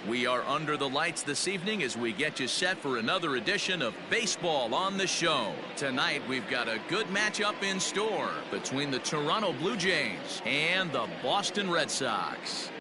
We are under the lights this evening as we get you set for another edition of Baseball on the Show. Tonight we've got a good matchup in store between the Toronto Blue Jays and the Boston Red Sox.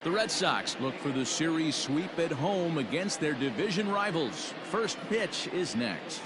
The Red Sox look for the series sweep at home against their division rivals. First pitch is next.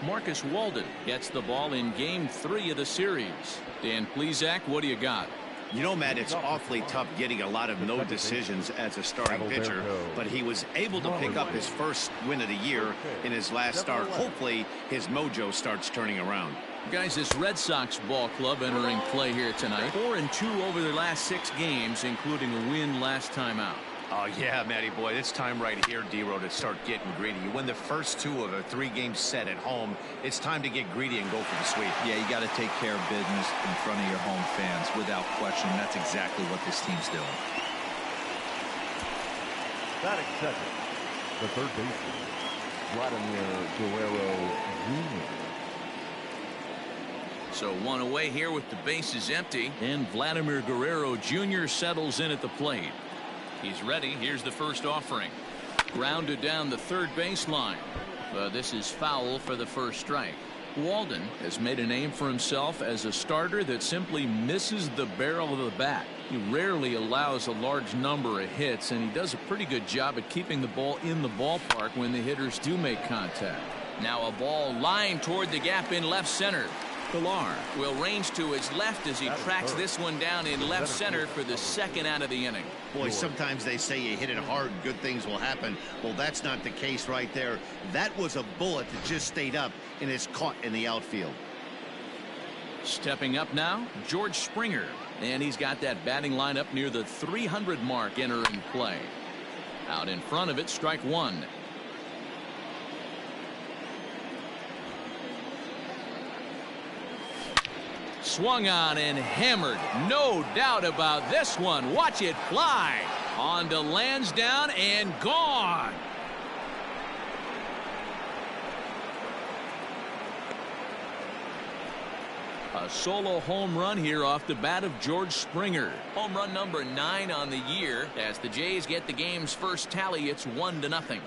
Marcus Walden gets the ball in Game 3 of the series. Dan Plesac, what do you got? You know, Matt, it's awfully tough getting a lot of no decisions as a starting pitcher, but he was able to pick up his first win of the year in his last start. Hopefully, his mojo starts turning around. Guys, this Red Sox ball club entering play here tonight. 4-2 over their last 6 games, including a win last time out. Oh, yeah, Matty boy, it's time right here, D-Row, to start getting greedy. You win the first 2 of a 3-game set at home. It's time to get greedy and go for the sweep. Yeah, you got to take care of business in front of your home fans, without question. That's exactly what this team's doing. Batting second, the third baseman, Vladimir Guerrero Jr. So 1 away here with the bases empty, and Vladimir Guerrero Jr. settles in at the plate. He's ready. Here's the first offering. Grounded down the third baseline. This is foul for the first strike. Walden has made a name for himself as a starter that simply misses the barrel of the bat. He rarely allows a large number of hits, and he does a pretty good job at keeping the ball in the ballpark when the hitters do make contact. Now a ball lined toward the gap in left center. Pilar will range to his left as he tracks this one down in left center for the second out of the inning. Boy, sometimes they say you hit it hard, good things will happen. Well, that's not the case right there. That was a bullet that just stayed up and is caught in the outfield. Stepping up now, George Springer. And he's got that batting lineup near the 300 mark entering play. Out in front of it, strike 1. Swung on and hammered. No doubt about this one. Watch it fly. On to Lansdowne and gone. A solo home run here off the bat of George Springer. Home run number 9 on the year. As the Jays get the game's first tally, it's 1-0.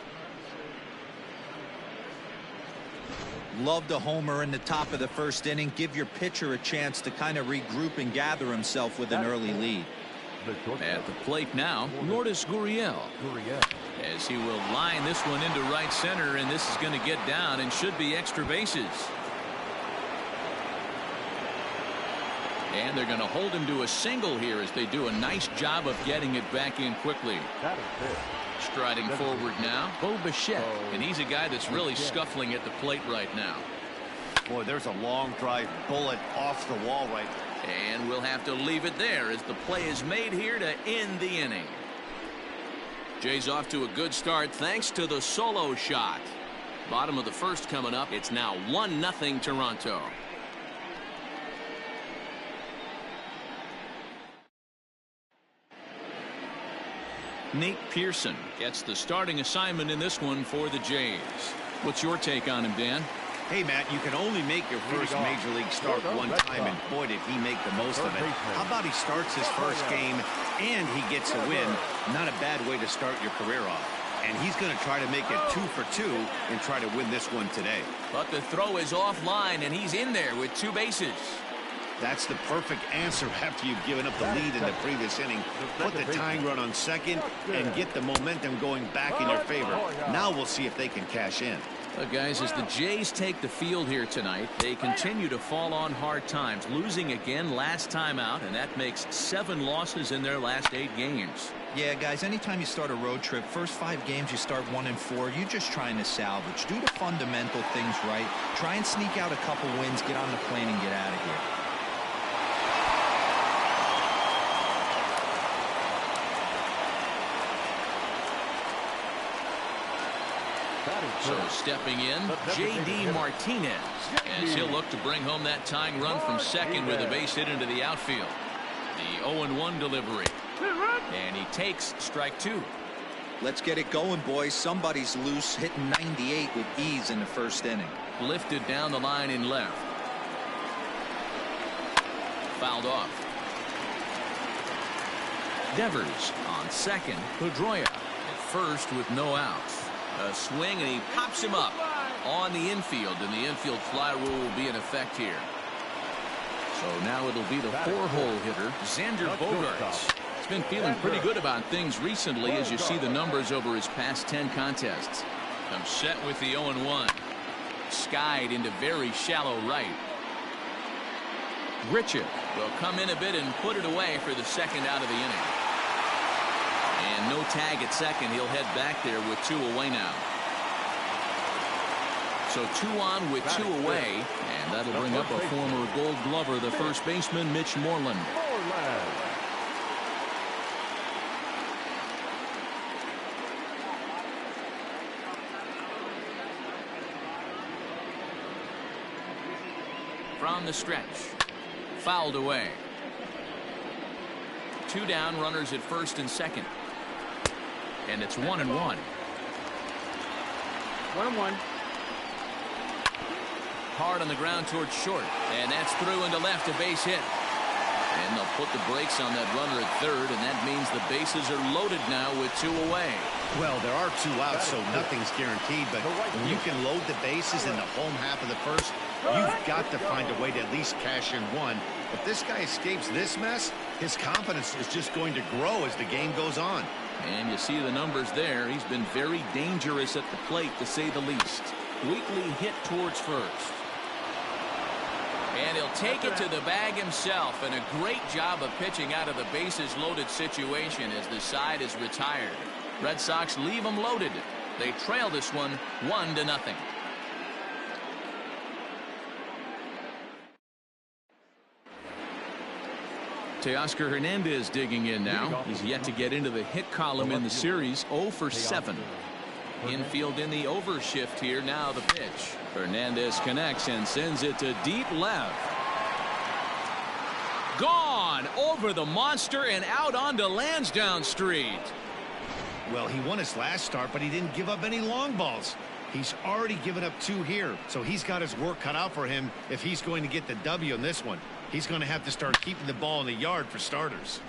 Love the homer in the top of the first inning. Give your pitcher a chance to kind of regroup and gather himself with an early lead. At the plate now, Lourdes Gurriel. As he will line this one into right center, and this is going to get down and should be extra bases. And they're going to hold him to a single here as they do a nice job of getting it back in quickly. Striding forward now, Bo Bichette, and he's a guy that's really scuffling at the plate right now. Boy, there's a long drive bullet off the wall right. And we'll have to leave it there as the play is made here to end the inning. Jays off to a good start thanks to the solo shot. Bottom of the first coming up. It's now 1-0 Toronto. Nate Pearson gets the starting assignment in this one for the Jays. What's your take on him, Dan? Hey, Matt, you can only make your first major league start one time, and boy, did he make the most of it. How about he starts his first game and he gets a win? Not a bad way to start your career off. And he's going to try to make it 2 for 2 and try to win this one today. But the throw is offline, and he's in there with 2 bases. That's the perfect answer after you've given up the lead in the previous inning. Put the tying run on second and get the momentum going back in your favor. Now we'll see if they can cash in. Guys, as the Jays take the field here tonight, they continue to fall on hard times, losing again last time out, and that makes 7 losses in their last 8 games. Yeah, guys, anytime you start a road trip, first 5 games you start 1-4, you're just trying to salvage. Do the fundamental things right. Try and sneak out a couple wins, get on the plane, and get out of here. So stepping in, J.D. Martinez, as he'll look to bring home that tying run from second with a base hit into the outfield. The 0-1 delivery. And he takes strike two. Let's get it going, boys. Somebody's loose, hitting 98 with ease in the first inning. Lifted down the line in left. Fouled off. Devers on second. Pedroia at first with no outs. A swing, and he pops him up on the infield, and the infield fly rule will be in effect here. So now it'll be the four-hole hitter, Xander Bogaerts. He's been feeling pretty good about things recently as you see the numbers over his past 10 contests. Comes set with the 0-1. Skied into very shallow right. Richard will come in a bit and put it away for the second out of the inning. And no tag at second. He'll head back there with two away now. So 2 on with 2 away, and that'll bring up a former Gold Glover, the first baseman, Mitch Moreland. From the stretch, fouled away. 2 down, runners at first and second. And it's 1-1. 1-1. Hard on the ground towards short, and that's through into left, a base hit. And they'll put the brakes on that runner at third, and that means the bases are loaded now with 2 away. Well, there are 2 outs, so nothing's guaranteed, but when you can load the bases in the home half of the first, you've got to find a way to at least cash in 1. If this guy escapes this mess, his confidence is just going to grow as the game goes on. And you see the numbers there. He's been very dangerous at the plate, to say the least. Weakly hit towards first. And he'll take it to the bag himself, and a great job of pitching out of the bases loaded situation as the side is retired. Red Sox leave them loaded. They trail this one 1-0. Teoscar Hernandez digging in now. He's yet to get into the hit column in the series. 0 for 7. Infield in the overshift here. Now the pitch. Hernandez connects and sends it to deep left. Gone over the monster and out onto Lansdowne Street. Well, he won his last start, but he didn't give up any long balls. He's already given up 2 here, so he's got his work cut out for him if he's going to get the W in this one. He's going to have to start keeping the ball in the yard for starters.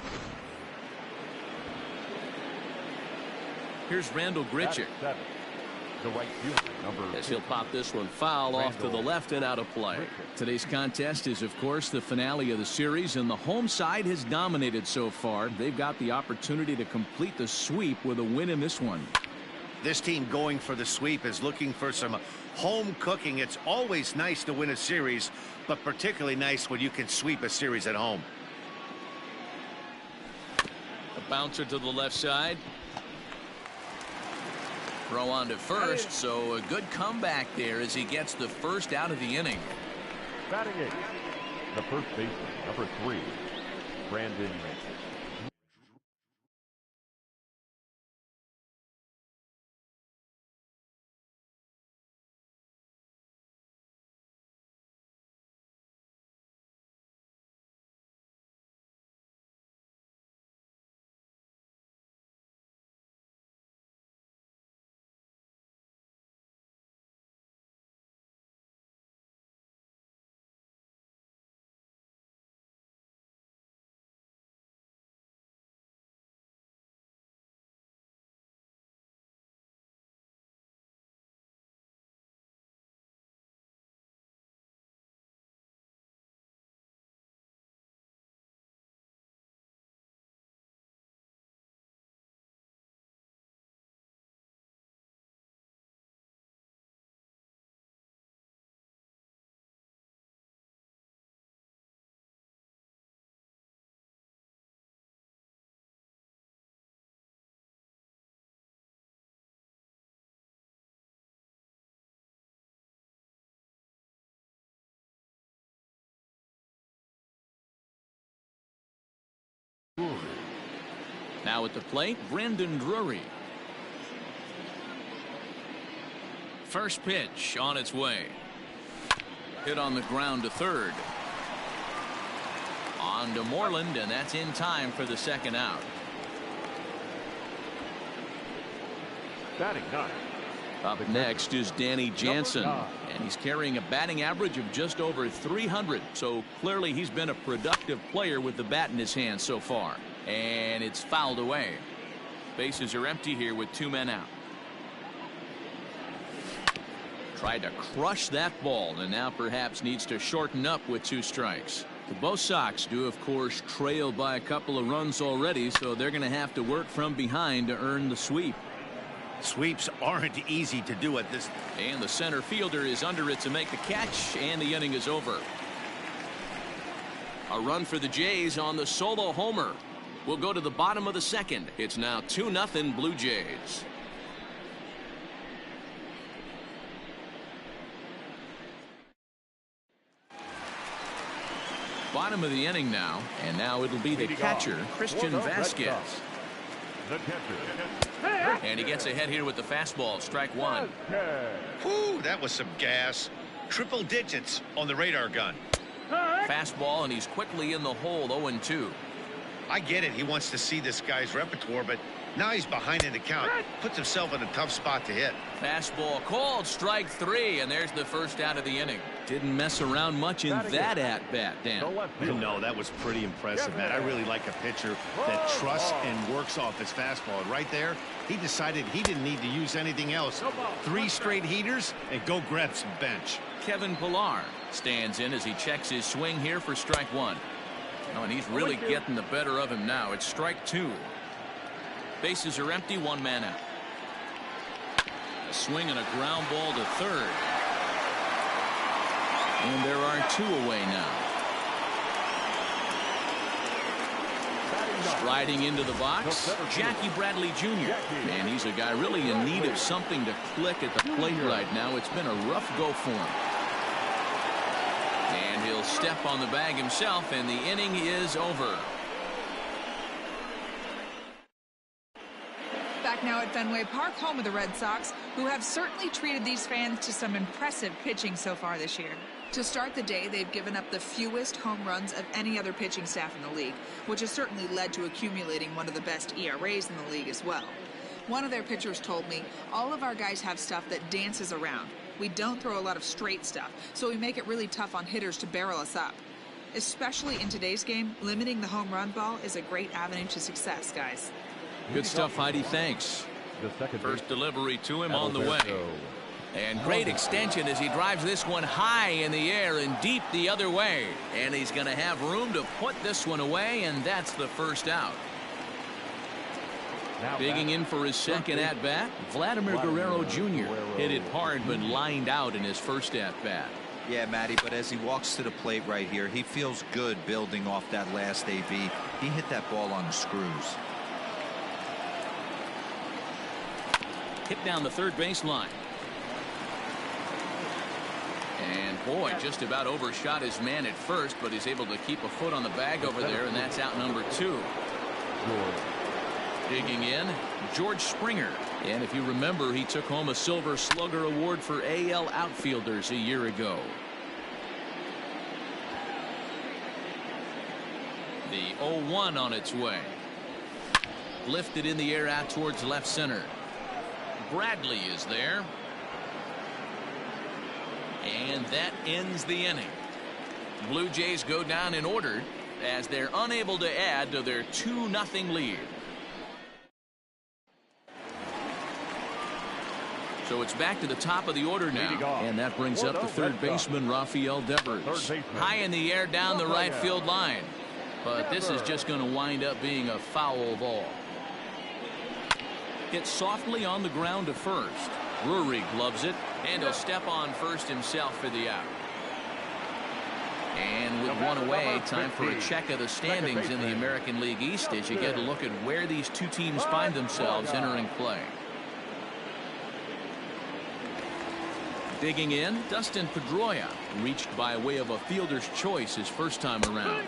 Here's Randall Grichuk. The right fielder, number as he'll pop this one foul off to the left and out of play. Today's contest is, of course, the finale of the series, and the home side has dominated so far. They've got the opportunity to complete the sweep with a win in this one. This team going for the sweep is looking for some home cooking. It's always nice to win a series, but particularly nice when you can sweep a series at home. A bouncer to the left side. Throw on to first, so a good comeback there as he gets the first out of the inning. batting 8, the first baseman, number 3, Brandon. Now at the plate, Brandon Drury. First pitch on its way. Hit on the ground to third. On to Moreland, and that's in time for the second out. Batting ninth. Up next is Danny Jansen, and he's carrying a batting average of just over 300, so clearly he's been a productive player with the bat in his hand so far. And it's fouled away. Bases are empty here with 2 men out. Tried to crush that ball, and now perhaps needs to shorten up with 2 strikes. The Bo Sox do, of course, trail by a couple of runs already, so they're going to have to work from behind to earn the sweep. Sweeps aren't easy to do at this. And the center fielder is under it to make the catch, and the inning is over. A run for the Jays on the solo homer. We'll go to the bottom of the second. It's now 2-0 Blue Jays. Bottom of the inning now, and now it'll be the catcher, Christian Vasquez. The catcher. And he gets ahead here with the fastball, strike 1. Whew, that was some gas. Triple digits on the radar gun. Fastball, and he's quickly in the hole, 0-2. I get it. He wants to see this guy's repertoire, but now he's behind in the count. Puts himself in a tough spot to hit. Fastball called, strike 3, and there's the first out of the inning. Didn't mess around much in that at-bat, Dan. No, that was pretty impressive, man. I really like a pitcher that trusts and works off his fastball. Right there, he decided he didn't need to use anything else. 3 straight heaters and go grab some bench. Kevin Pillar stands in as he checks his swing here for strike 1. Oh, and he's really getting the better of him now. It's strike 2. Bases are empty, 1 man out. A swing and a ground ball to third. And there are 2 away now. Striding into the box, Jackie Bradley Jr. Man, he's a guy really in need of something to click at the plate right now. It's been a rough go for him. And he'll step on the bag himself, and the inning is over. Back now at Fenway Park, home of the Red Sox, who have certainly treated these fans to some impressive pitching so far this year. To start the day, they've given up the fewest home runs of any other pitching staff in the league, which has certainly led to accumulating one of the best ERAs in the league as well. One of their pitchers told me, all of our guys have stuff that dances around. We don't throw a lot of straight stuff, so we make it really tough on hitters to barrel us up. Especially in today's game, limiting the home run ball is a great avenue to success, guys. Good stuff, Heidi. Thanks. First delivery to him on the way. And great extension as he drives this one high in the air and deep the other way. And he's going to have room to put this one away, and that's the first out. Digging in for his second at-bat, Vladimir Guerrero Jr. hit it hard but lined out in his first at-bat. Yeah, Matty, but as he walks to the plate right here, he feels good building off that last AB. He hit that ball on the screws. Hit down the third baseline. And boy, just about overshot his man at first, but he's able to keep a foot on the bag over there, and that's out number 2. Digging in, George Springer. And if you remember, he took home a Silver Slugger Award for AL outfielders a year ago. The 0-1 on its way. Lifted in the air out towards left center. Bradley is there. And that ends the inning. Blue Jays go down in order as they're unable to add to their 2-0 lead. So it's back to the top of the order now. And that brings up the third baseman, Rafael Devers. High in the air down the right field line. But this is just going to wind up being a foul ball. Hit softly on the ground to first. Drury gloves it, and he'll step on first himself for the out. And with one away, time for a check of the standings in the American League East as you get a look at where these two teams find themselves entering play. Digging in, Dustin Pedroia, reached by way of a fielder's choice his first time around.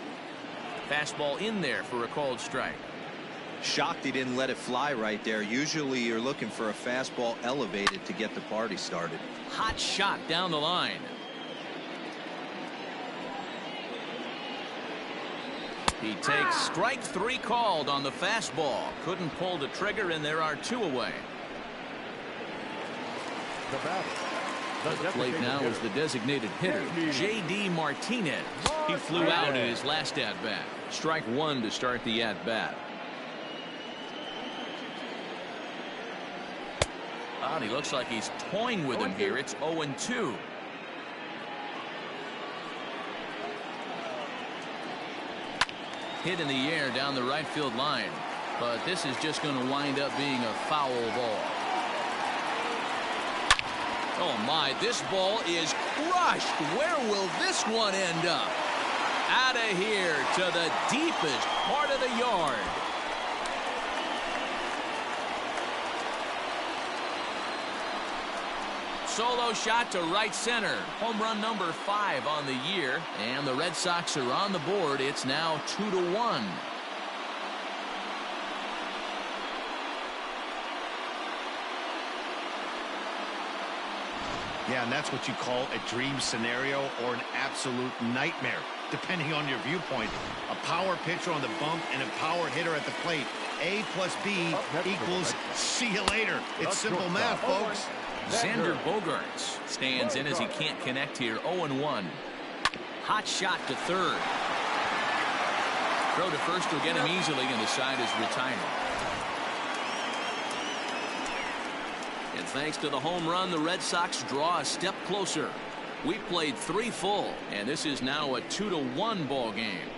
Fastball in there for a called strike. Shocked he didn't let it fly right there. Usually you're looking for a fastball elevated to get the party started. Hot shot down the line. He takes strike 3 called on the fastball. Couldn't pull the trigger, and there are 2 away. The batter. At the plate now is the designated hitter, J.D. Martinez. He flew out in his last at-bat. Strike 1 to start the at-bat. And he looks like he's toying with him here. It's 0-2. Hit in the air down the right field line. But this is just going to wind up being a foul ball. Oh my, this ball is crushed. Where will this one end up? Out of here to the deepest part of the yard. Solo shot to right center. Home run number 5 on the year. And the Red Sox are on the board. It's now 2-1. Yeah, and that's what you call a dream scenario or an absolute nightmare, depending on your viewpoint. A power pitcher on the bump and a power hitter at the plate. A plus B equals see you later. It's simple math, folks. Xander Bogaerts stands in as he can't connect here. 0-1. Hot shot to third. Throw to first will get him easily, and the side is retired. And thanks to the home run, the Red Sox draw a step closer. We played 3 full, and this is now a 2-1 ball game.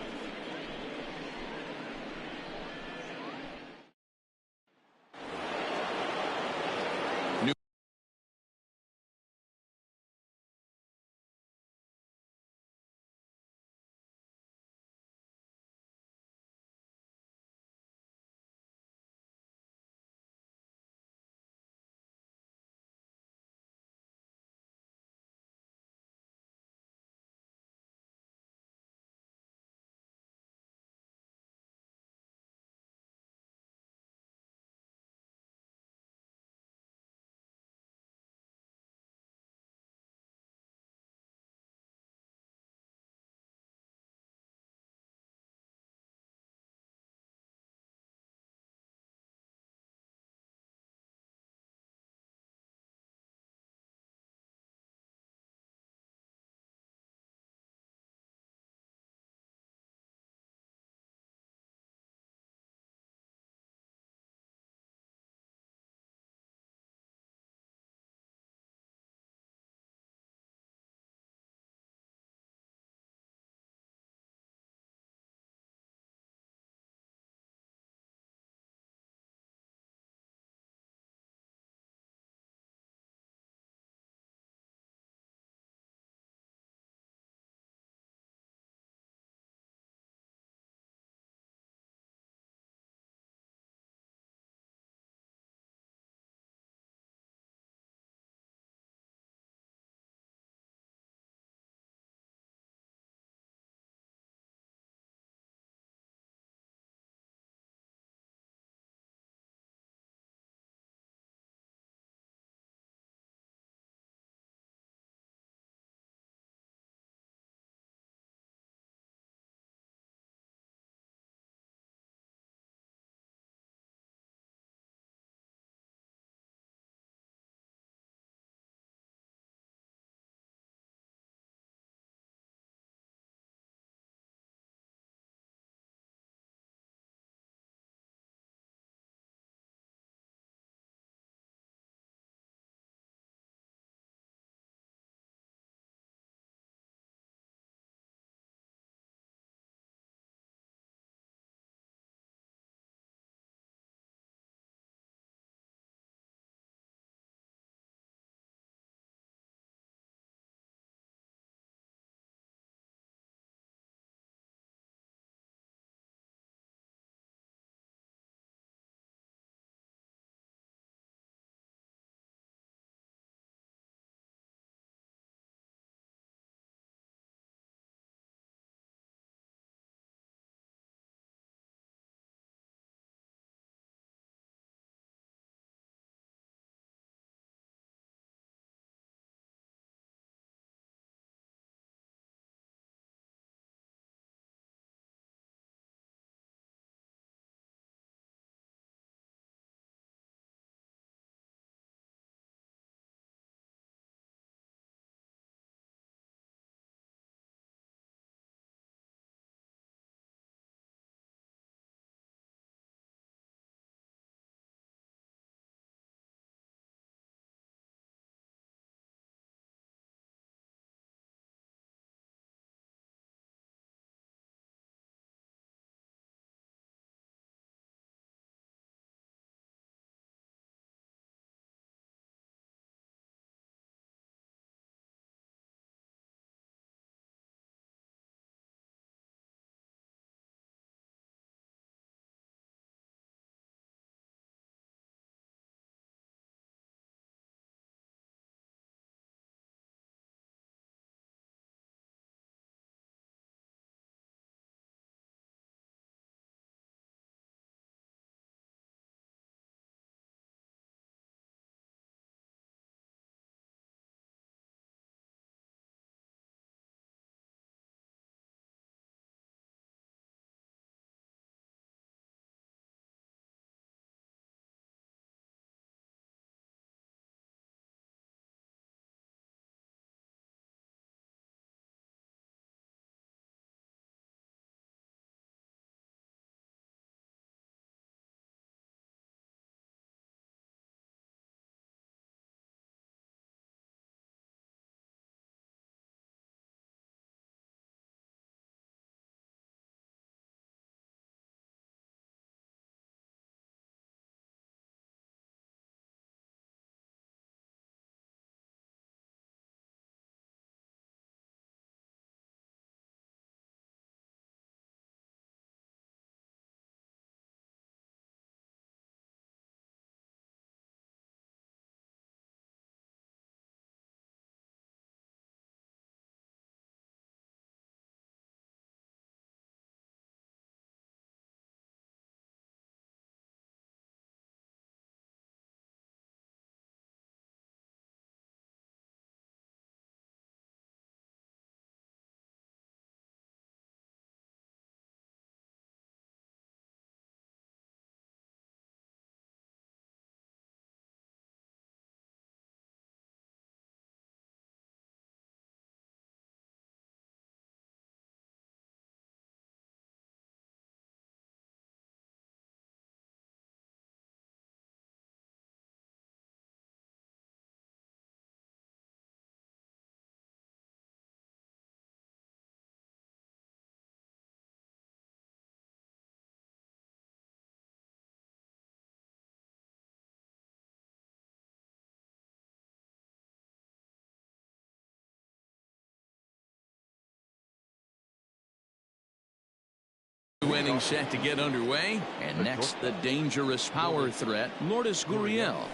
inning set to get underway. And next, the dangerous power threat, Lourdes Gurriel.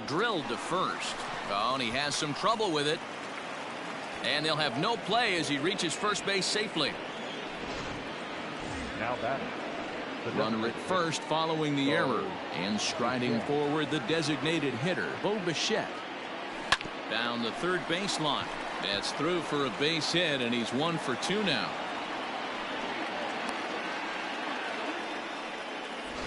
Drilled to first. Oh, and he has some trouble with it. And they'll have no play as he reaches first base safely. Now batting. Runner at first following the error. And striding forward, the designated hitter, Bo Bichette. Down the third baseline. That's through for a base hit, and he's 1 for 2 now.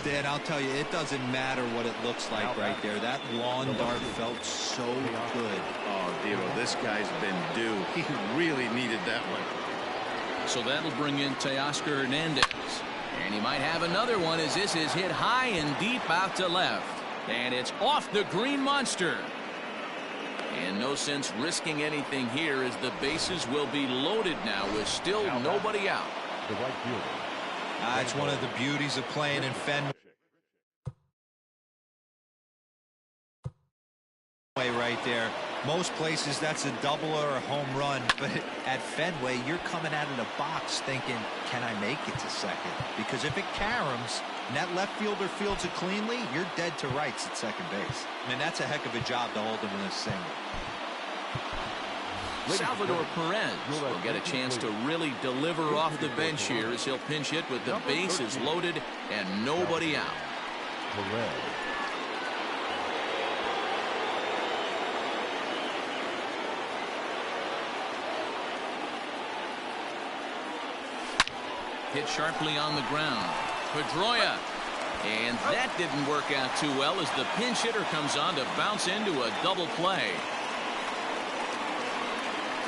Dan, I'll tell you, it doesn't matter what it looks like right there. That lawn dart felt so good. Oh, Dero, this guy's been due. He really needed that one. So that'll bring in Teoscar Hernandez. And he might have another one as this is hit high and deep out to left. And it's off the green monster. And no sense risking anything here as the bases will be loaded now with still nobody out. The right fielder. That's one of the beauties of playing in Fenway right there. Most places that's a double or a home run, but at Fenway you're coming out of the box thinking, can I make it to second? Because if it caroms and that left fielder fields it cleanly, you're dead to rights at second base. I mean, that's a heck of a job to hold him in this single. Salvador Perez will get a chance to really deliver off the bench here as he'll pinch hit with the bases loaded and nobody out. Perez. Hit sharply on the ground. Pedroia. And that didn't work out too well as the pinch hitter comes on to bounce into a double play.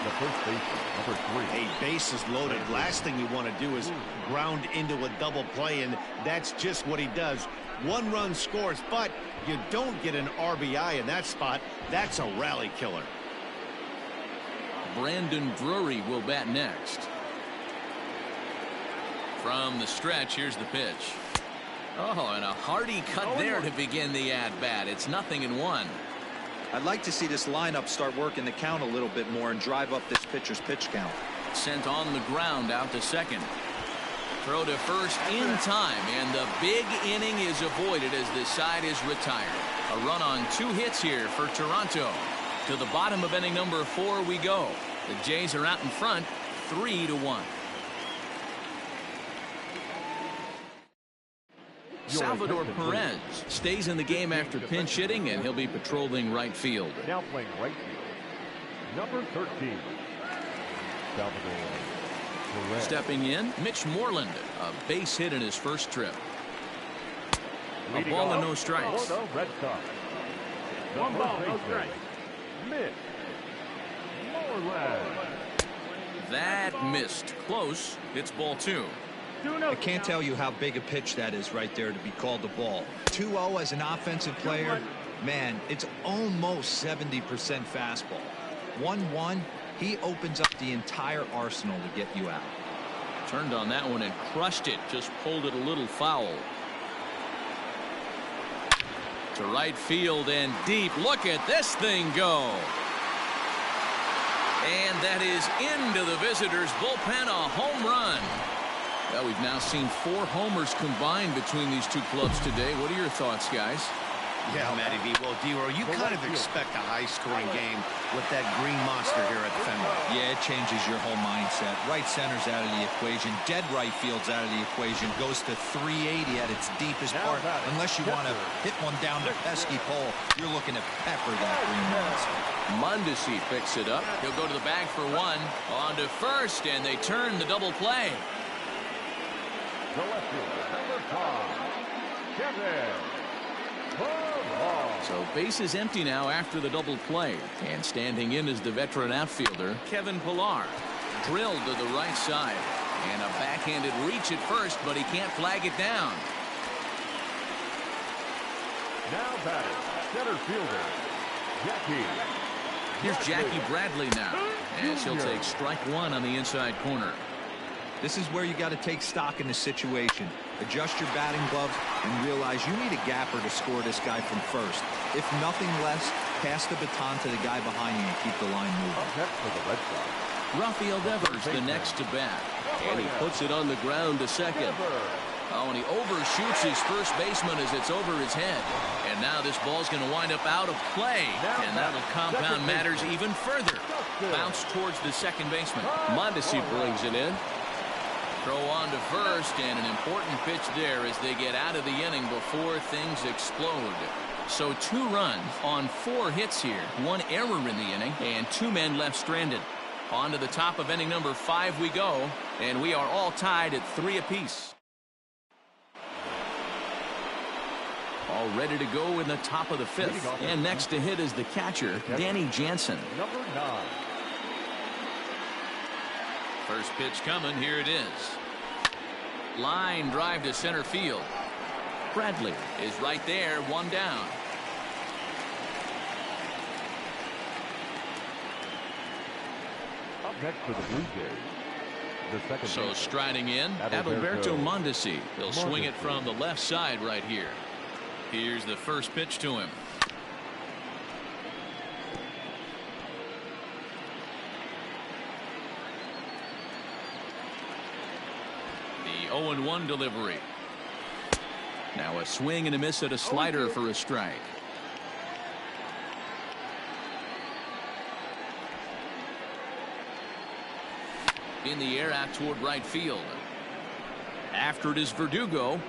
The first baseman, number 3. Hey, bases loaded. Last thing you want to do is ground into a double play, and that's just what he does. 1 run scores, but you don't get an RBI in that spot. That's a rally killer. Brandon Drury will bat next. From the stretch, here's the pitch. Oh, and a hearty cut there to begin the at-bat. It's 0-1. I'd like to see this lineup start working the count a little bit more and drive up this pitcher's pitch count. Sent on the ground out to second. Throw to first in time, and the big inning is avoided as the side is retired. A run on 2 hits here for Toronto. To the bottom of inning number 4 we go. The Jays are out in front 3-1. Salvador Perez stays in the game after pinch hitting, and he'll be patrolling right field. Now playing right field, number 13. Salvador Perez. Stepping in, Mitch Moreland, a base hit in his first trip. A ball and no strikes. For the Red Sox. 1 ball, no strikes. Mitch Moreland. That missed. Close. It's ball 2. I can't tell you how big a pitch that is right there to be called a ball. 2-0 as an offensive player, man, it's almost 70% fastball. 1-1, he opens up the entire arsenal to get you out. Turned on that one and crushed it. Just pulled it a little foul. To right field and deep. Look at this thing go. And that is into the visitors' bullpen, a home run. Well, we've now seen 4 homers combined between these 2 clubs today. What are your thoughts, guys? Yeah, Matty V. Well, Dero, you kind of expect a high-scoring game with that green monster here at Fenway. Yeah, it changes your whole mindset. Right center's out of the equation. Dead right field's out of the equation. Goes to 380 at its deepest part. Unless you want to hit one down the pesky pole, you're looking to pepper that green monster. Mondesi picks it up. He'll go to the bag for 1. On to first, and they turn the double play. The left fielder, number 5, Kevin. So base is empty now after the double play. And standing in is the veteran outfielder, Kevin Pillar. Drilled to the right side. And a backhanded reach at first, but he can't flag it down. Now batting, center fielder, Jackie. Here's Jackie Bradley now. And she'll take strike 1 on the inside corner. This is where you got to take stock in the situation. Adjust your batting gloves and realize you need a gapper to score this guy from first. If nothing less, pass the baton to the guy behind you and keep the line moving. Up next for the Red Sox, Rafael Devers the next to bat. And he puts it on the ground to second. Oh, and he overshoots his first baseman as it's over his head. And now this ball's going to wind up out of play. And that'll compound matters even further. Bounce towards the second baseman. Mondesi brings it in. Throw on to first, and an important pitch there as they get out of the inning before things explode. So 2 runs on 4 hits here. 1 error in the inning, and 2 men left stranded. On to the top of inning number 5 we go, and we are all tied at 3 apiece. All ready to go in the top of the 5th. And next to hit is the catcher, Danny Jansen. Number 9. First pitch coming. Here it is. Line drive to center field. Bradley is right there, 1 down. Up next for the Blue Jays, the second. So striding in, Adalberto Mondesi. He'll swing it from the left side right here. Here's the first pitch to him. The 0-1 delivery. Now a swing and a miss at a slider for a strike. In the air out toward right field. After it is Verdugo.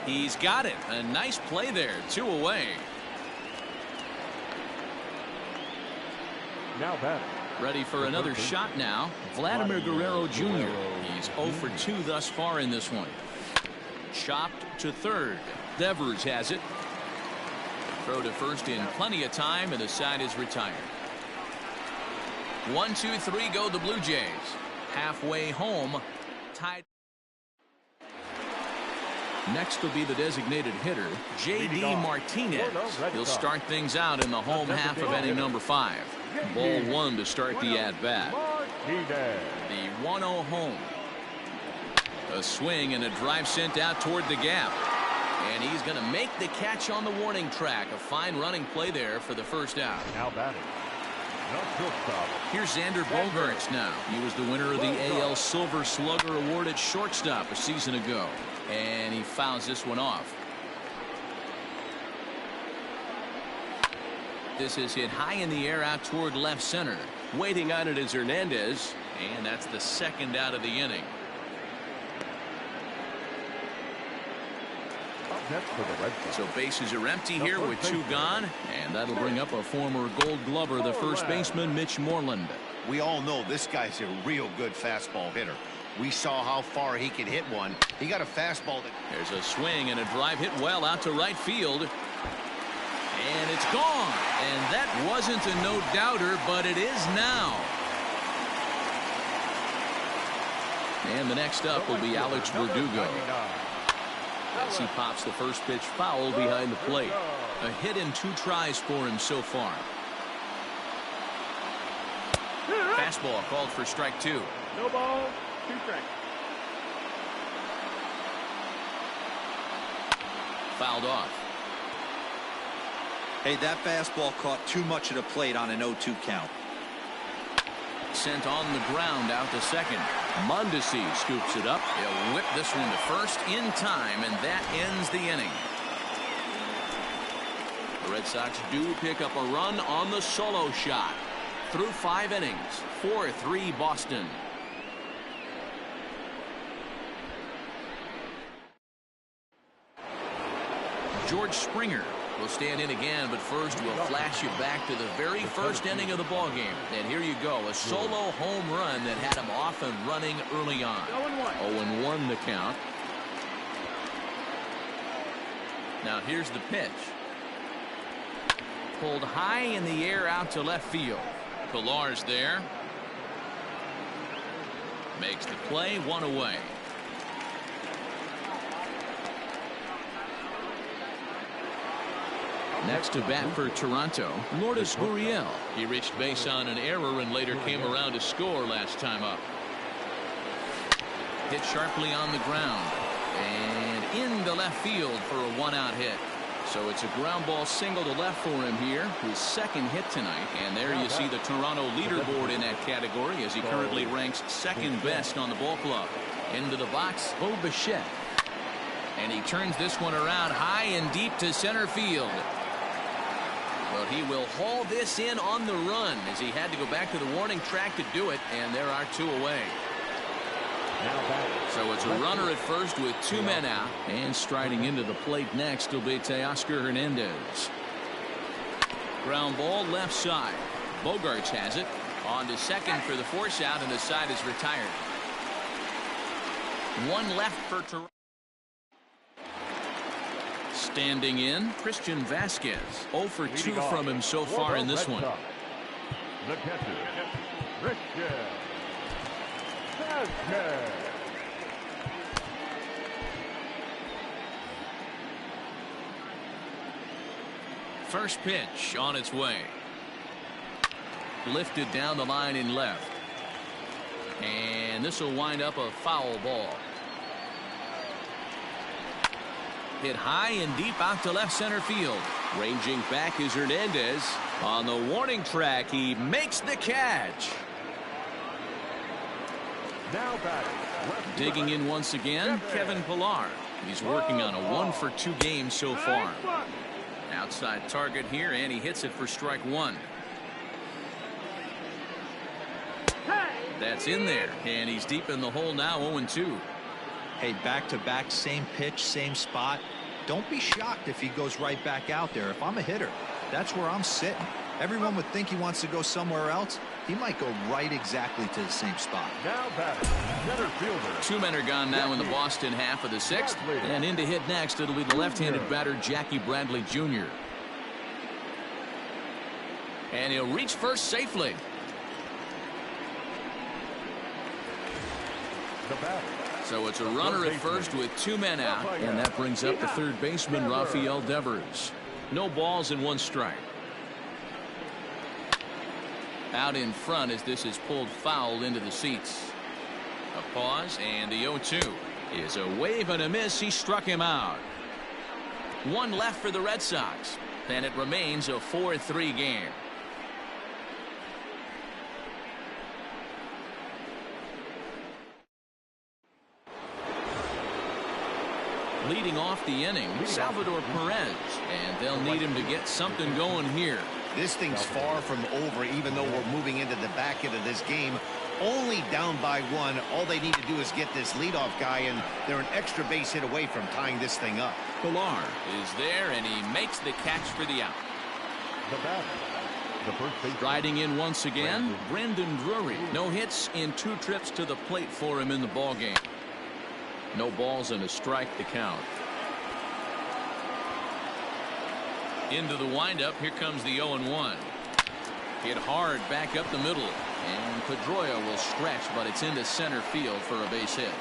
He's got it. A nice play there. 2 away. Now batting. Ready for another shot now. Vladimir Guerrero Jr. He's 0 for 2 thus far in this one. Chopped to third. Devers has it. Throw to first in plenty of time, and the side is retired. 1, 2, 3 go the Blue Jays. Halfway home. Tied. Next will be the designated hitter, J.D. Martinez. He'll start things out in the home half of inning number 5. Ball 1 to start the at-bat. The 1-0 home. A swing and a drive sent out toward the gap. And he's going to make the catch on the warning track. A fine running play there for the first out. Now batting. Here's Xander Bogaerts now. He was the winner of the AL Silver Slugger Award at shortstop a season ago. And he fouls this one off. This is hit high in the air out toward left center. Waiting on it is Hernandez. And that's the second out of the inning. So bases are empty here with 2 gone, and that'll bring up a former Gold Glover, the first baseman, Mitch Moreland. We all know this guy's a real good fastball hitter. We saw how far he could hit one. He got a fastball. There's a swing and a drive hit well out to right field. And it's gone. And that wasn't a no-doubter, but it is now. And the next up will be Alex Verdugo. As he pops the first pitch foul behind the plate. A hit in 2 tries for him so far. Fastball called for strike 2. No ball, 2 strikes. Fouled off. Hey, that fastball caught too much of the plate on an 0-2 count. Sent on the ground out to second. Mondesi scoops it up. He'll whip this one to first in time, and that ends the inning. The Red Sox do pick up a run on the solo shot. Through 5 innings, 4-3 Boston. George Springer will stand in again, but first we'll flash you back to the very first inning of the ball game. And here you go, a solo home run that had him off and running early on. 0-1 the count. Now here's the pitch. Pulled high in the air out to left field. Pillar's there. Makes the play, 1 away. Next to bat for Toronto, Lourdes Gurriel. He reached base on an error and later came around to score last time up. Hit sharply on the ground and into left field for a 1-out hit. So it's a ground ball single to left for him here, his second hit tonight. And there you see the Toronto leaderboard in that category as he currently ranks second best on the ball club. Into the box, Bo Bichette. And he turns this one around high and deep to center field. But he will haul this in on the run as he had to go back to the warning track to do it, and there are two away. So it's a runner at first with two men out, and striding into the plate next will be Teoscar Hernandez. Ground ball left side. Bogarts has it on to second for the force out, and the side is retired. One left for Toronto. Standing in, Christian Vasquez. 0 for 2 from him so far in this one. The catcher, Christian Vasquez. First pitch on its way. Lifted down the line in left. And this will wind up a foul ball. Hit high and deep out to left center field. Ranging back is Hernandez. On the warning track, he makes the catch. Now batting. Digging in once again, Kevin Pillar. He's working on a 1 for 2 game so far. Outside target here, and he hits it for strike one. That's in there, and he's deep in the hole now, 0-2. Hey, back-to-back, same pitch, same spot. Don't be shocked if he goes right back out there. If I'm a hitter, that's where I'm sitting. Everyone would think he wants to go somewhere else. He might go right exactly to the same spot. Now batting, center fielder. Two men are gone now in the Boston half of the sixth. And in to hit next, it'll be the left-handed batter, Jackie Bradley Jr. And he'll reach first safely. The batter. So it's a runner at first with two men out, and that brings up the third baseman, Rafael Devers. No balls and one strike. Out in front as this is pulled foul into the seats. A pause, and the 0-2 is a wave and a miss. He struck him out. One left for the Red Sox, and it remains a 4-3 game. Leading off the inning, Salvador Perez, and they'll need him to get something going here. This thing's far from over, even though we're moving into the back end of this game. Only down by one. All they need to do is get this leadoff guy, and they're an extra base hit away from tying this thing up. Pillar is there, and he makes the catch for the out. The batter. The first baseman. Riding in once again, Brandon Drury. No hits in 2 trips to the plate for him in the ballgame. No balls and a strike to count. Into the windup, here comes the 0-1. Hit hard back up the middle, and Pedroia will stretch, but it's into center field for a base hit.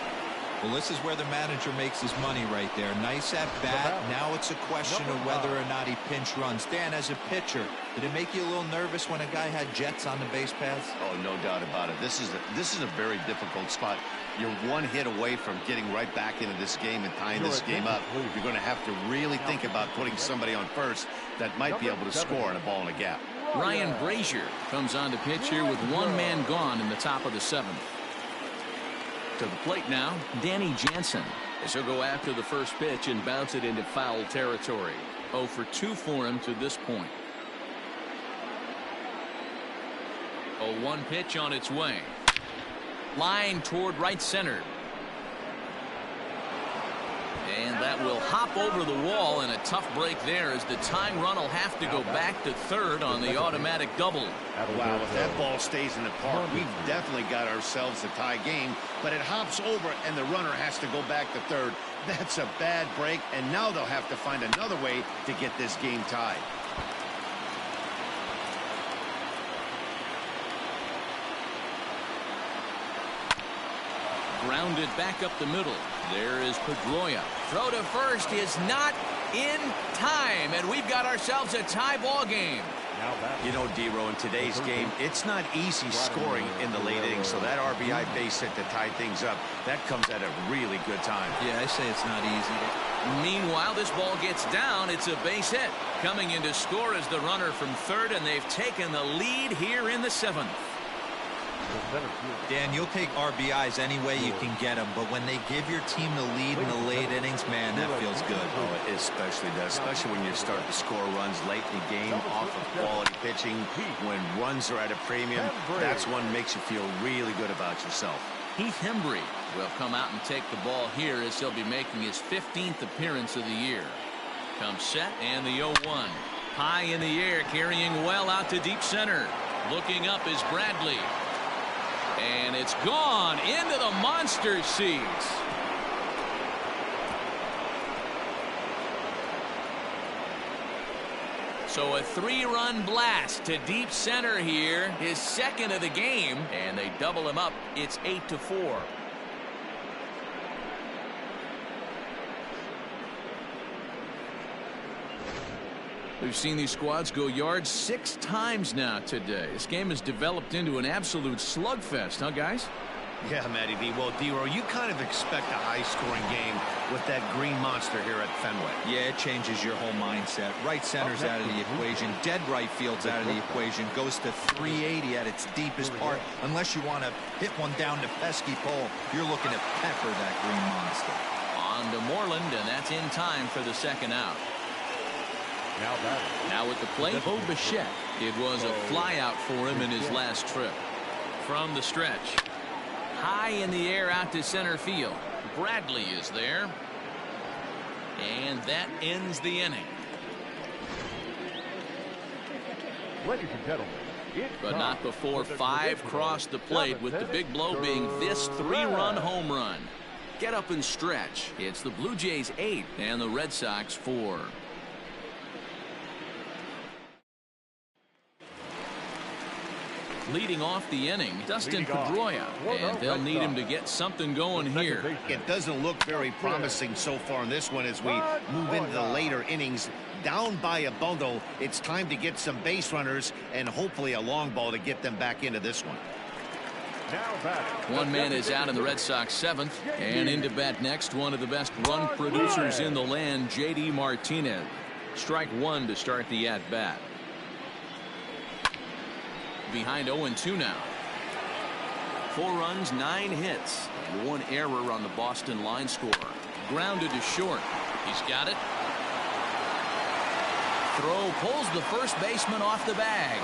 Well, this is where the manager makes his money right there. Nice at bat. Now it's a question of whether or not he pinch runs. Dan, as a pitcher, did it make you a little nervous when a guy had jets on the base paths? Oh, no doubt about it. This is a very difficult spot. You're one hit away from getting right back into this game and tying this game up. You're going to have to really think about putting somebody on first that might be able to score on a ball in a gap. Ryan Brazier comes on to pitch here with one man gone in the top of the 7th. To the plate now, Danny Jansen, as he'll go after the first pitch and bounce it into foul territory. 0 for 2 for him to this point. A 1 pitch on its way. Line toward right center. And that will hop over the wall, and a tough break there as the tying run will have to go back to third on the automatic double. Wow, if that ball stays in the park, we've definitely got ourselves a tie game, but it hops over and the runner has to go back to third. That's a bad break, and now they'll have to find another way to get this game tied. Grounded back up the middle. There is Pedroia. Throw to first is not in time, and we've got ourselves a tie ball game. You know, D-Row, in today's game, it's not easy scoring in the late innings, so that RBI base hit to tie things up, that comes at a really good time. Yeah, I say it's not easy. Meanwhile, this ball gets down. It's a base hit. Coming in to score is the runner from third, and they've taken the lead here in the 7th. Dan, you'll take RBIs any way you can get them, but when they give your team the lead in the late innings, man, that feels good. Oh, it especially does, especially when you start to score runs late in the game off of quality pitching. When runs are at a premium, that's one makes you feel really good about yourself. Heath Hembry will come out and take the ball here as he'll be making his 15th appearance of the year. Comes set, and the 0-1. High in the air, carrying well out to deep center. Looking up is Bradley. And it's gone into the monster seats. So a 3-run blast to deep center here, his second of the game, and they double him up. It's 8-4. We've seen these squads go yards 6 times now today. This game has developed into an absolute slugfest, huh, guys? Yeah, Matty B. Well, D-Row, you kind of expect a high-scoring game with that green monster here at Fenway. Yeah, it changes your whole mindset. Right center's out of the equation. Dead right field's out of the equation. Goes to 380 at its deepest part. Unless you want to hit one down the pesky pole, you're looking to pepper that green monster. On to Moreland, and that's in time for the second out. Now at the plate, Bo Bichette. It was a flyout for him in his last trip. From the stretch. High in the air out to center field. Bradley is there. And that ends the inning. Ladies and gentlemen, but not before 5 crossed the plate, with the big blow being this 3-run home run. Get up and stretch. It's the Blue Jays 8 and the Red Sox 4. Leading off the inning, Dustin Pedroia, and they'll need him to get something going here. It doesn't look very promising so far in this one as we move into the later innings. Down by a bundle, it's time to get some base runners and hopefully a long ball to get them back into this one. One man is out in the Red Sox 7th, and into bat next, one of the best run producers in the land, J.D. Martinez. Strike 1 to start the at-bat. Behind 0-2 now. 4 runs, 9 hits, and 1 error on the Boston line score. Grounded to short. He's got it. Throw pulls the first baseman off the bag.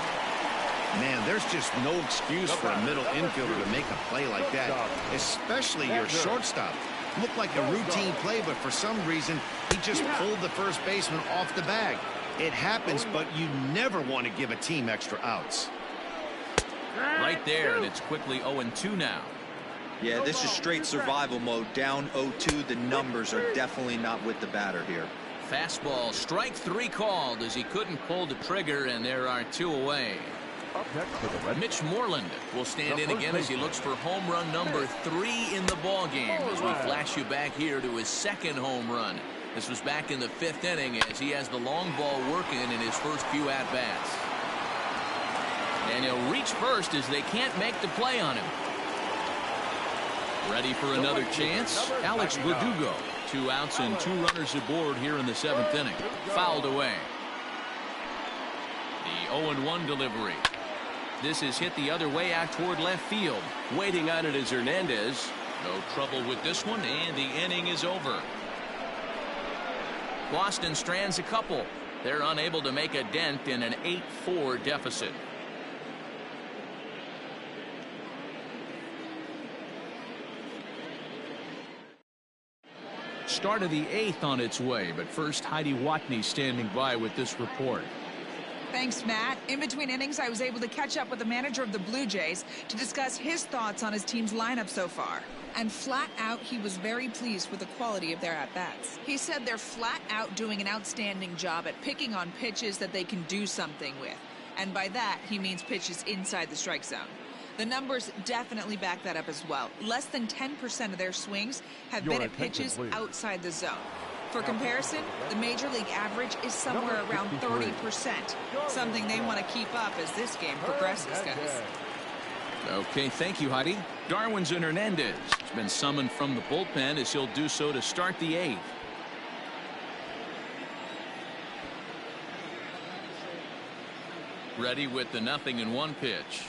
Man, there's just no excuse for a middle infielder to make a play like that, especially your shortstop. Looked like a routine play, but for some reason, he just pulled the first baseman off the bag. It happens, but you never want to give a team extra outs. Right there, and it's quickly 0-2 now. Yeah, this is straight survival mode. Down 0-2. The numbers are definitely not with the batter here. Fastball, strike 3 called as he couldn't pull the trigger, and there are 2 away. Mitch Moreland will stand in again as he looks for home run number 3 in the ball game, as we flash you back here to his 2nd home run. This was back in the 5th inning as he has the long ball working in his first few at-bats. And he'll reach first as they can't make the play on him. Ready for another chance? Alex Verdugo. 2 outs and 2 runners aboard here in the 7th inning. Fouled away. The 0-1 delivery. This is hit the other way out toward left field. Waiting on it is Hernandez. No trouble with this one, and the inning is over. Boston strands a couple. They're unable to make a dent in an 8-4 deficit. Start of the 8th on its way, but first Heidi Watney standing by with this report. Thanks, Matt. In between innings, I was able to catch up with the manager of the Blue Jays to discuss his thoughts on his team's lineup so far. And flat out, he was very pleased with the quality of their at-bats. He said they're flat out doing an outstanding job at picking on pitches that they can do something with. And by that, he means pitches inside the strike zone. The numbers definitely back that up as well. Less than 10% of their swings have been at pitches outside the zone. For comparison, the Major League average is somewhere around 30%, something they want to keep up as this game progresses, guys. Okay, thank you, Heidi. Darwinzon Hernandez has been summoned from the bullpen as he'll do so to start the 8th. Ready with the 0-1 pitch.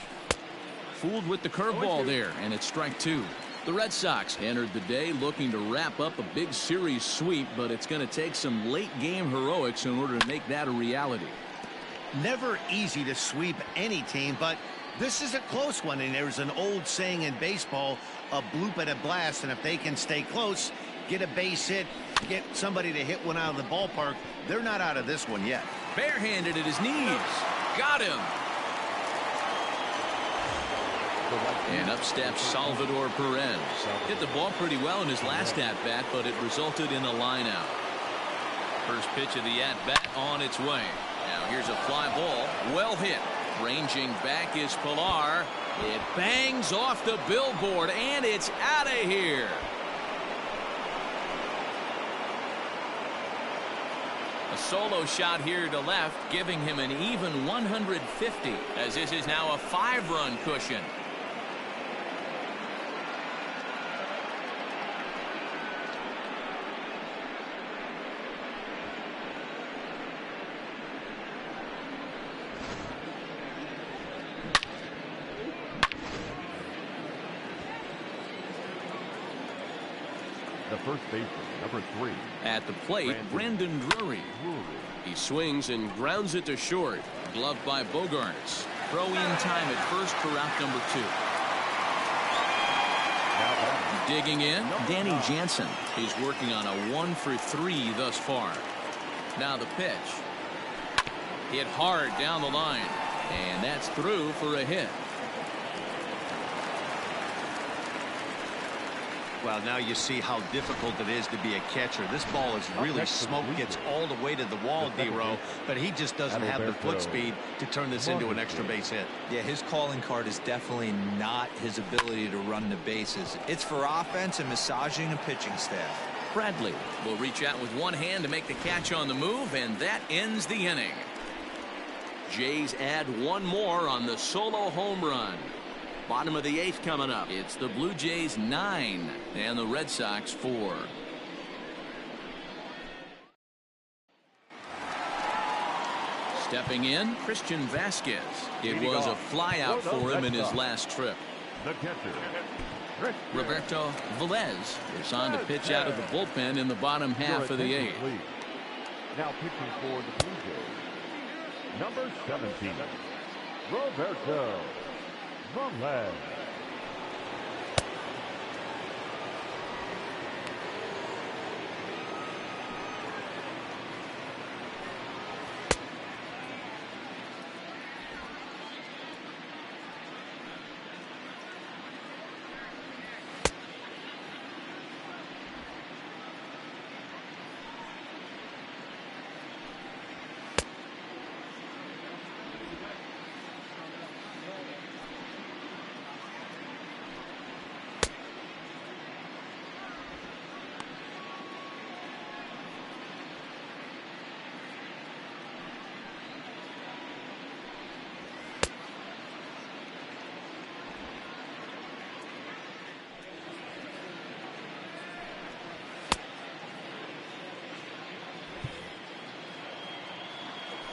Fooled with the curveball there, and it's strike two. The Red Sox entered the day looking to wrap up a big series sweep, but it's going to take some late game heroics in order to make that a reality. Never easy to sweep any team, but this is a close one, and there's an old saying in baseball, a bloop at a blast, and if they can stay close, get a base hit, get somebody to hit one out of the ballpark, they're not out of this one yet. Barehanded at his knees. Got him. And up steps Salvador Perez. Hit the ball pretty well in his last at-bat, but it resulted in a line-out. First pitch of the at-bat on its way. Now here's a fly ball. Well hit. Ranging back is Pilar. It bangs off the billboard, and it's out of here. A solo shot here to left, giving him an even 150, as this is now a 5-run cushion. The first baseman, number 3. At the plate, Brandon Drury. He swings and grounds it to short. Gloved by Bogarts. Throw in time at first for out number 2. Digging in, Danny Jansen. He's working on a 1-for-3 thus far. Now the pitch. Hit hard down the line. And that's through for a hit. Well, now you see how difficult it is to be a catcher. This ball is really smoked, gets all the way to the wall, D-Row, but he just doesn't have the foot speed to turn this into an extra base hit. Yeah, his calling card is definitely not his ability to run the bases. It's for offense and massaging a pitching staff. Bradley will reach out with one hand to make the catch on the move, and that ends the inning. Jays add one more on the solo home run. Bottom of the 8th coming up. It's the Blue Jays 9 and the Red Sox 4. Stepping in, Christian Vasquez. It was a flyout for him in his last trip. The catcher, Roberto Velez is on to pitch out of the bullpen in the bottom half of the 8th. Now pitching for the Blue Jays, number 17, Roberto Velez.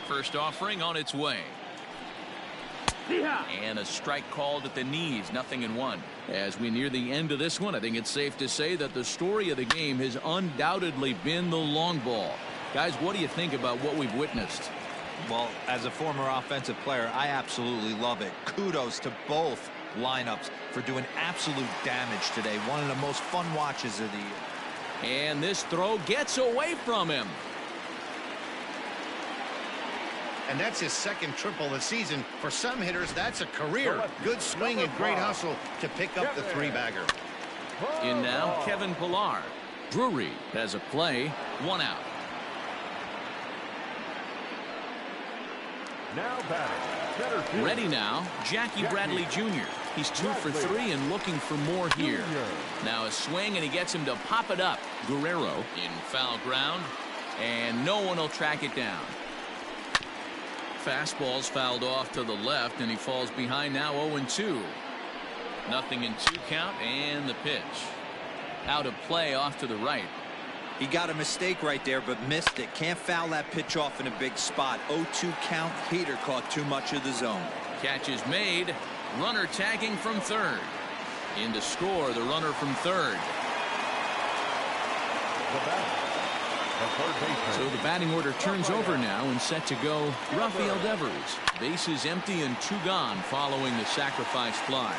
First offering on its way. And a strike called at the knees, 0-1. As we near the end of this one, I think it's safe to say that the story of the game has undoubtedly been the long ball. Guys, what do you think about what we've witnessed? Well, as a former offensive player, I absolutely love it. Kudos to both lineups for doing absolute damage today. One of the most fun watches of the year. And this throw gets away from him. And that's his second triple this season. For some hitters, that's a career. Good swing and great hustle to pick up the 3-bagger. In now, Kevin Pilar. Drury has a play, 1 out. Now batting, center field. Ready now, Jackie Bradley Jr. He's 2 for 3 and looking for more here. Now a swing, and he gets him to pop it up. Guerrero in foul ground, and no one will track it down. Fastball's fouled off to the left, and he falls behind now 0-2. 0-2 count, and the pitch. Out of play off to the right. He got a mistake right there, but missed it. Can't foul that pitch off in a big spot. 0-2 count. Heater caught too much of the zone. Catch is made. Runner tagging from third. In to score, the runner from third. So the batting order turns over now and set to go Rafael Devers. Bases empty and 2 gone following the sacrifice fly.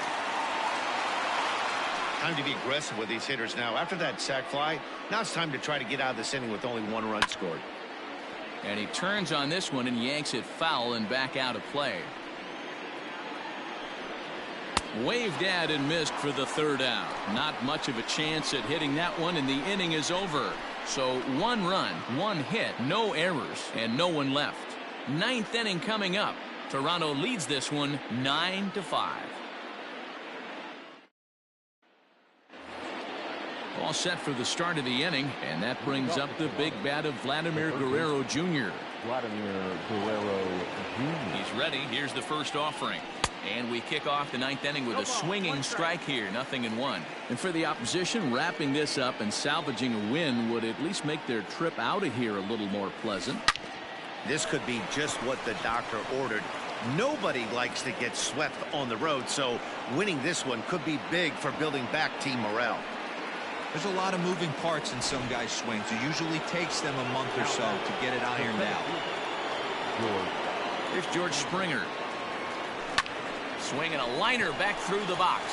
Time to be aggressive with these hitters now. After that sac fly, now it's time to try to get out of this inning with only 1 run scored. And he turns on this one and yanks it foul and back out of play. Waved at and missed for the 3rd out. Not much of a chance at hitting that one, and the inning is over. So 1 run, 1 hit, no errors, and no one left. 9th inning coming up. Toronto leads this one 9-5. All set for the start of the inning, and that brings up the big bat of Vladimir Guerrero Jr. Vladimir Guerrero Jr. He's ready. Here's the first offering. And we kick off the 9th inning with a swinging strike here, 0-1. And for the opposition, wrapping this up and salvaging a win would at least make their trip out of here a little more pleasant. This could be just what the doctor ordered. Nobody likes to get swept on the road, so winning this one could be big for building back team morale. There's a lot of moving parts in some guys' swings. It usually takes them a month or so to get it ironed out. Here's George Springer. Swinging a liner back through the box.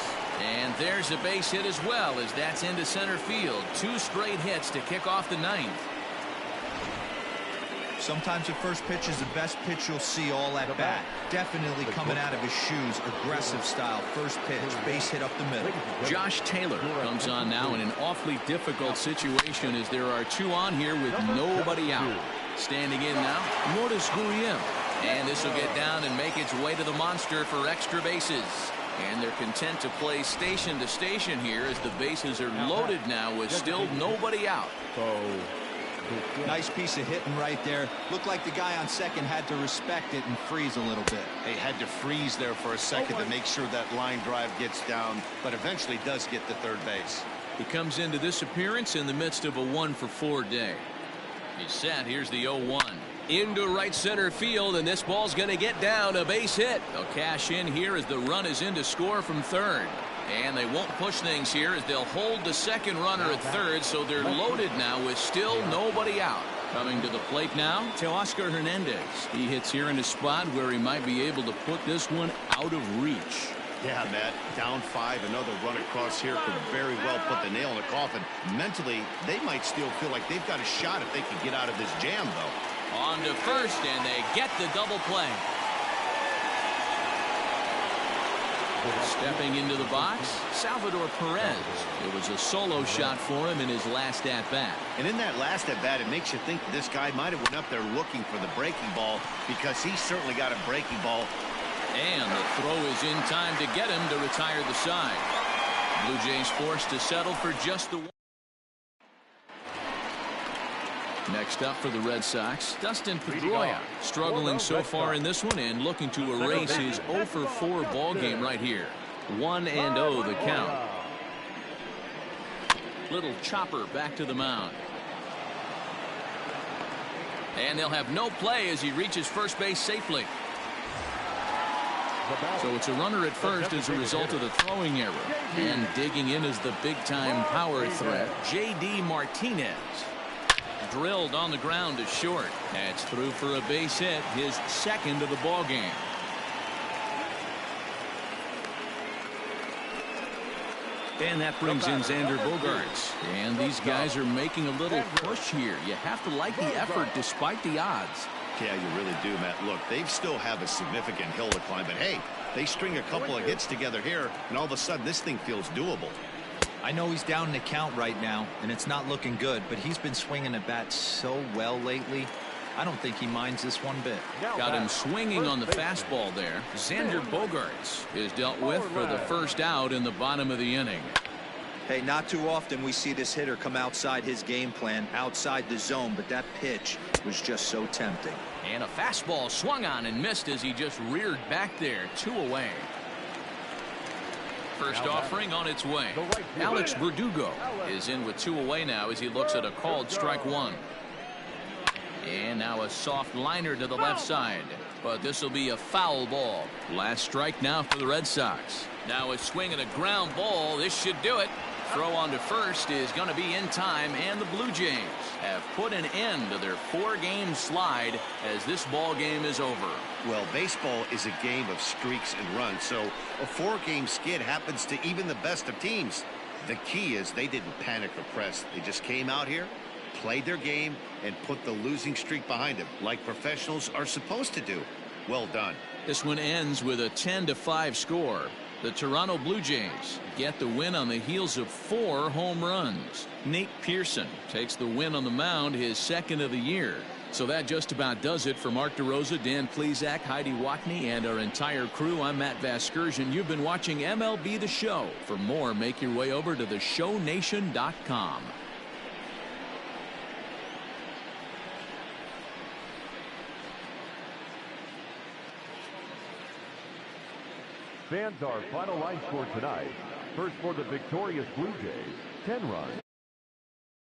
And there's a base hit as well, as that's into center field. 2 straight hits to kick off the 9th. Sometimes the first pitch is the best pitch you'll see all at bat. Definitely coming out of his shoes. Aggressive style. First pitch. Base hit up the middle. Josh Taylor comes on now in an awfully difficult situation, as there are 2 on here with nobody out. Standing in now, Lourdes Gurriel. And this will get down and make its way to the monster for extra bases. And they're content to play station to station here, as the bases are loaded now with still nobody out. Nice piece of hitting right there. Looked like the guy on second had to respect it and freeze a little bit. They had to freeze there for a second to make sure that line drive gets down, but eventually does get to third base. He comes into this appearance in the midst of a 1-for-4 day. He's set. Here's the 0-1. Into right center field, and this ball's going to get down. A base hit. They'll cash in here as the run is in to score from third. And they won't push things here, as they'll hold the second runner at third, so they're loaded now with still nobody out. Coming to the plate now, Teoscar Hernandez. He hits here in a spot where he might be able to put this one out of reach. Yeah, Matt, down 5, another run across here could very well put the nail in the coffin. Mentally, they might still feel like they've got a shot if they can get out of this jam, though. On to first, and they get the double play. Stepping into the box, Salvador Perez. It was a solo shot for him in his last at-bat. And in that last at-bat, it makes you think this guy might have went up there looking for the breaking ball, because he certainly got a breaking ball. And the throw is in time to get him to retire the side. Blue Jays forced to settle for just the one. Next up for the Red Sox, Dustin Pedroia, struggling so far in this one and looking to erase his 0-for-4 ball game right here. 1-0 the count. Little chopper back to the mound. And they'll have no play as he reaches first base safely. So it's a runner at first as a result of the throwing error. And digging in is the big-time power threat, J.D. Martinez. Drilled on the ground to short. That's through for a base hit, his second of the ball game. And that brings in Xander Bogaerts. And these guys are making a little push here. You have to like the effort despite the odds. Yeah, you really do, Matt. Look, they still have a significant hill to climb, but hey, they string a couple of hits together here, and all of a sudden this thing feels doable. I know he's down in the count right now, and it's not looking good, but he's been swinging the bat so well lately. I don't think he minds this one bit. Got him swinging on the fastball there. Xander Bogaerts is dealt with for the first out in the bottom of the inning. Hey, not too often we see this hitter come outside his game plan, outside the zone, but that pitch was just so tempting. And a fastball swung on and missed as he just reared back there, 2 away. First offering on its way. Alex Verdugo is in with 2 away now as he looks at a called strike 1. And now a soft liner to the left side. But this will be a foul ball. Last strike now for the Red Sox. Now a swing and a ground ball. This should do it. Throw on to first is going to be in time, and the Blue Jays have put an end to their 4-game slide as this ball game is over. Well, baseball is a game of streaks and runs, so a 4-game skid happens to even the best of teams. The key is they didn't panic or press. They just came out here, played their game, and put the losing streak behind them, like professionals are supposed to do. Well done. This one ends with a 10-5 score. The Toronto Blue Jays get the win on the heels of 4 home runs. Nate Pearson takes the win on the mound, his 2nd of the year. So that just about does it for Mark DeRosa, Dan Plesac, Heidi Watney, and our entire crew. I'm Matt Vasgersian. You've been watching MLB The Show. For more, make your way over to theshownation.com. Fans, our final line score tonight. First for the victorious Blue Jays, 10 runs.